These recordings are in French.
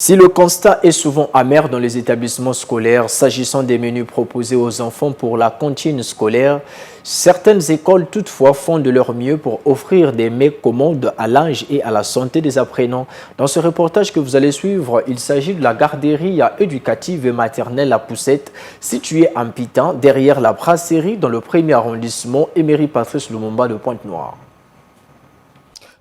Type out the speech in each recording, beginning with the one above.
Si le constat est souvent amer dans les établissements scolaires s'agissant des menus proposés aux enfants pour la cantine scolaire, certaines écoles toutefois font de leur mieux pour offrir des mets commodes à l'âge et à la santé des apprenants. Dans ce reportage que vous allez suivre, il s'agit de la garderie éducative et maternelle La Poussette, située en Pitan, derrière la brasserie dans le 1er arrondissement Emery Patrice Lumumba de Pointe-Noire.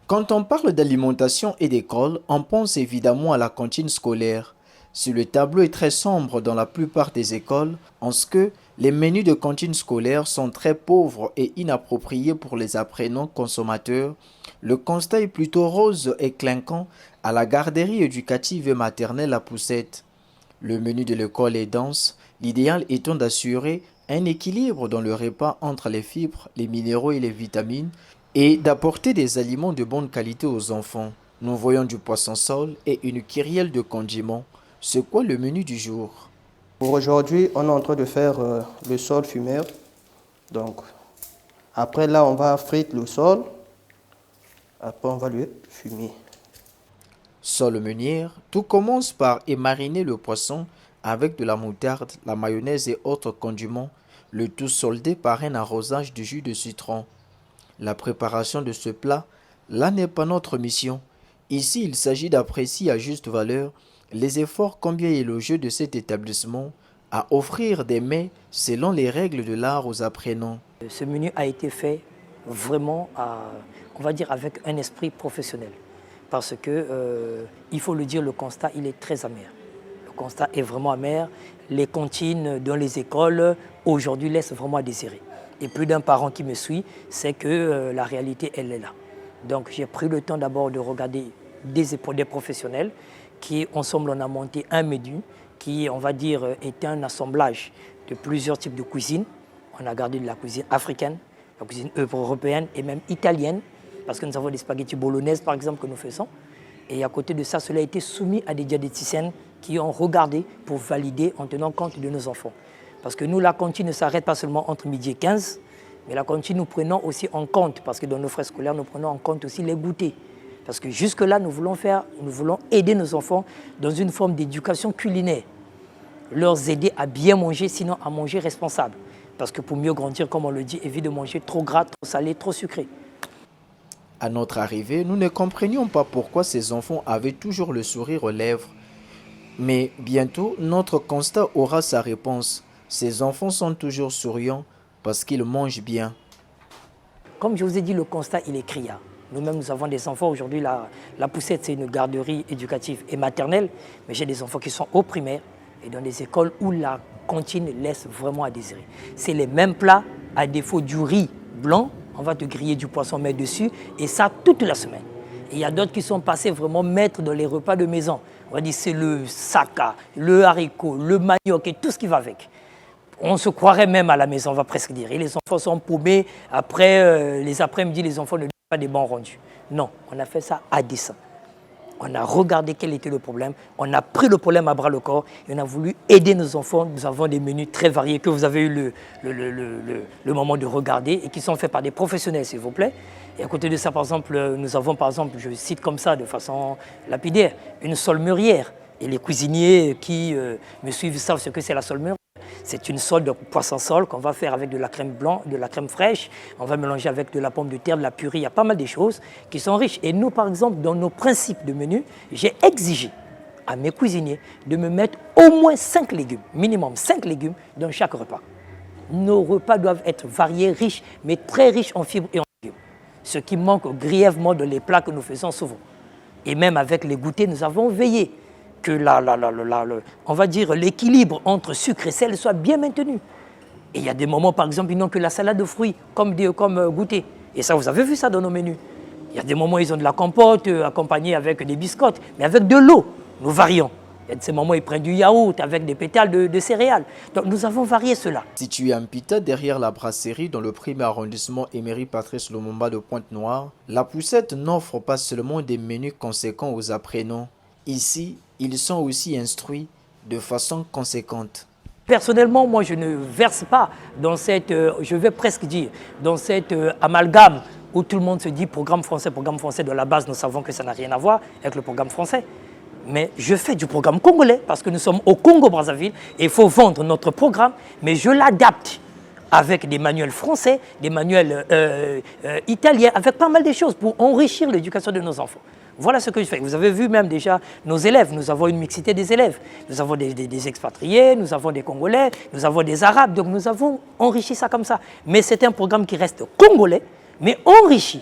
Quand on parle d'alimentation et d'école, on pense évidemment à la cantine scolaire. Si le tableau est très sombre dans la plupart des écoles, en ce que les menus de cantine scolaire sont très pauvres et inappropriés pour les apprenants consommateurs, le constat est plutôt rose et clinquant à la garderie éducative et maternelle La Poussette. Le menu de l'école est dense, l'idéal étant d'assurer un équilibre dans le repas entre les fibres, les minéraux et les vitamines, et d'apporter des aliments de bonne qualité aux enfants. Nous voyons du poisson sol et une kyrielle de condiments. C'est quoi le menu du jour? Pour aujourd'hui, on est en train de faire le sol fumeur. Donc, après là, on va frire le sol. Après, on va le fumer. Sol meunière, tout commence par émariner le poisson avec de la moutarde, la mayonnaise et autres condiments, le tout soldé par un arrosage de jus de citron. La préparation de ce plat, là n'est pas notre mission. Ici, il s'agit d'apprécier à juste valeur les efforts combien élogieux de cet établissement à offrir des mets selon les règles de l'art aux apprenants. Ce menu a été fait vraiment, on va dire, avec un esprit professionnel. Parce que, il faut le dire, le constat, il est très amer. Le constat est vraiment amer. Les cantines dans les écoles, aujourd'hui, laissent vraiment à désirer. Et plus d'un parent qui me suit, c'est que la réalité, elle est là. Donc j'ai pris le temps d'abord de regarder des professionnels qui, ensemble, on a monté un menu qui, on va dire, est un assemblage de plusieurs types de cuisine. On a gardé de la cuisine africaine, la cuisine européenne et même italienne, parce que nous avons des spaghettis bolognaises, par exemple, que nous faisons. Et à côté de ça, cela a été soumis à des diététiciennes qui ont regardé pour valider en tenant compte de nos enfants. Parce que nous, la cantine ne s'arrête pas seulement entre midi et 15, mais la cantine, nous prenons aussi en compte, parce que dans nos frais scolaires, nous prenons en compte aussi les goûters. Parce que jusque-là, nous voulons aider nos enfants dans une forme d'éducation culinaire. Leur aider à bien manger, sinon à manger responsable. Parce que pour mieux grandir, comme on le dit, évite de manger trop gras, trop salé, trop sucré. À notre arrivée, nous ne comprenions pas pourquoi ces enfants avaient toujours le sourire aux lèvres. Mais bientôt, notre constat aura sa réponse. Ces enfants sont toujours souriants parce qu'ils mangent bien. Comme je vous ai dit, le constat, il est criard. Nous-mêmes, nous avons des enfants. Aujourd'hui, la Poussette, c'est une garderie éducative et maternelle. Mais j'ai des enfants qui sont au primaire et dans des écoles où la cantine laisse vraiment à désirer. C'est les mêmes plats, à défaut du riz blanc. On va te griller du poisson, mettre dessus, et ça toute la semaine. Et il y a d'autres qui sont passés vraiment maîtres dans les repas de maison. On va dire c'est le saka, le haricot, le manioc et tout ce qui va avec. On se croirait même à la maison, on va presque dire. Et les enfants sont paumés. Après, les après-midi, les enfants ne donnent pas des bons rendus. Non, on a fait ça à dessein. On a regardé quel était le problème. On a pris le problème à bras le corps et on a voulu aider nos enfants. Nous avons des menus très variés que vous avez eu le moment de regarder et qui sont faits par des professionnels, s'il vous plaît. Et à côté de ça, par exemple, nous avons, par exemple, je cite comme ça de façon lapidaire, une saule-meurière. Et les cuisiniers qui me suivent savent ce que c'est la saule-meurière. C'est une sole de poisson-sol qu'on va faire avec de la crème blanche, de la crème fraîche. On va mélanger avec de la pomme de terre, de la purée. Il y a pas mal de choses qui sont riches. Et nous, par exemple, dans nos principes de menu, j'ai exigé à mes cuisiniers de me mettre au moins 5 légumes, minimum 5 légumes dans chaque repas. Nos repas doivent être variés, riches, mais très riches en fibres et en légumes. Ce qui manque grièvement dans les plats que nous faisons souvent. Et même avec les goûters, nous avons veillé que on va dire l'équilibre entre sucre et sel soit bien maintenu. Et il y a des moments, par exemple, ils n'ont que la salade de fruits comme goûter. Et ça, vous avez vu ça dans nos menus. Il y a des moments, ils ont de la compote accompagnée avec des biscottes, mais avec de l'eau, nous varions. Il y a de ces moments, ils prennent du yaourt avec des pétales de céréales. Donc, nous avons varié cela. Situé en Pita, derrière la brasserie, dans le 1er arrondissement Emery Patrice Lumumba de Pointe-Noire, La Poussette n'offre pas seulement des menus conséquents aux apprenants. Ici, ils sont aussi instruits de façon conséquente. Personnellement, moi, je ne verse pas dans cette, je vais presque dire, dans cette amalgame où tout le monde se dit programme français de la base. Nous savons que ça n'a rien à voir avec le programme français. mais je fais du programme congolais parce que nous sommes au Congo-Brazzaville et il faut vendre notre programme, mais je l'adapte avec des manuels français, des manuels italiens, avec pas mal de choses pour enrichir l'éducation de nos enfants. Voilà ce que je fais. Vous avez vu même déjà nos élèves. Nous avons une mixité des élèves. Nous avons des expatriés, nous avons des Congolais, nous avons des Arabes. Donc nous avons enrichi ça comme ça. Mais c'est un programme qui reste congolais, mais enrichi